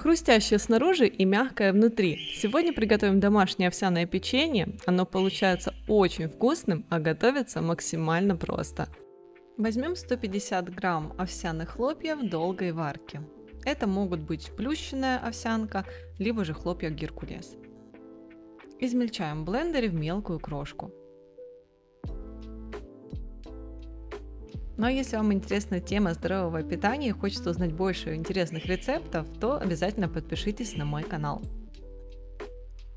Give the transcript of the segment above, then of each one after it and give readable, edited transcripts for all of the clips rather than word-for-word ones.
Хрустящее снаружи и мягкое внутри. Сегодня приготовим домашнее овсяное печенье. Оно получается очень вкусным, а готовится максимально просто. Возьмем 150 грамм овсяных хлопьев долгой варки. Это могут быть плющенная овсянка, либо же хлопья Геркулес. Измельчаем в блендере в мелкую крошку. Ну а если вам интересна тема здорового питания и хочется узнать больше интересных рецептов, то обязательно подпишитесь на мой канал.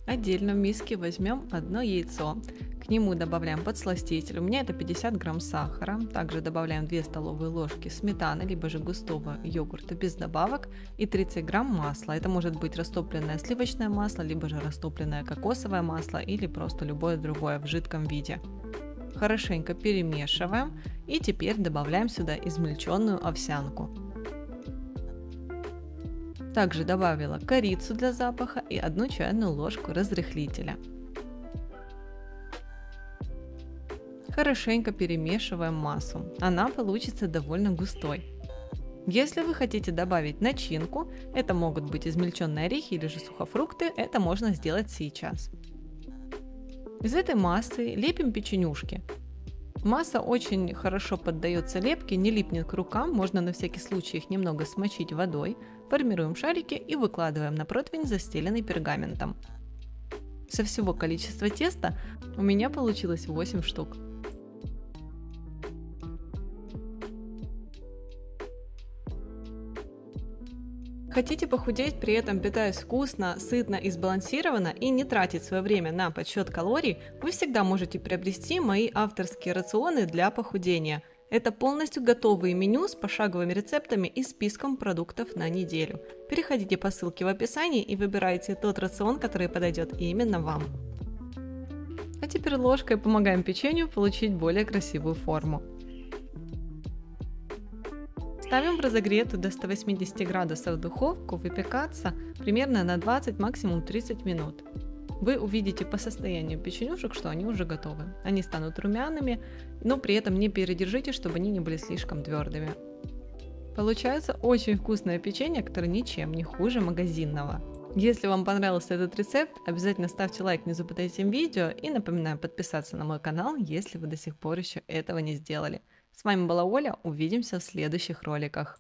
Отдельно в миске возьмем одно яйцо, к нему добавляем подсластитель, у меня это 50 грамм сахара, также добавляем 2 столовые ложки сметаны, либо же густого йогурта без добавок и 30 грамм масла. Это может быть растопленное сливочное масло, либо же растопленное кокосовое масло или просто любое другое в жидком виде. Хорошенько перемешиваем и теперь добавляем сюда измельченную овсянку. Также добавила корицу для запаха и 1 чайную ложку разрыхлителя. Хорошенько перемешиваем массу, она получится довольно густой. Если вы хотите добавить начинку, это могут быть измельченные орехи или же сухофрукты, это можно сделать сейчас. Из этой массы лепим печенюшки. Масса очень хорошо поддается лепке, не липнет к рукам, можно на всякий случай их немного смочить водой. Формируем шарики и выкладываем на противень, застеленный пергаментом. Со всего количества теста у меня получилось 8 штук. Хотите похудеть, при этом питаясь вкусно, сытно и сбалансированно и не тратить свое время на подсчет калорий, вы всегда можете приобрести мои авторские рационы для похудения. Это полностью готовые меню с пошаговыми рецептами и списком продуктов на неделю. Переходите по ссылке в описании и выбирайте тот рацион, который подойдет именно вам. А теперь ложкой помогаем печенью получить более красивую форму. Ставим в разогретую до 180 градусов духовку выпекаться примерно на 20, максимум 30 минут. Вы увидите по состоянию печенюшек, что они уже готовы. Они станут румяными, но при этом не передержите, чтобы они не были слишком твердыми. Получается очень вкусное печенье, которое ничем не хуже магазинного. Если вам понравился этот рецепт, обязательно ставьте лайк внизу под этим видео и напоминаю подписаться на мой канал, если вы до сих пор еще этого не сделали. С вами была Оля, увидимся в следующих роликах.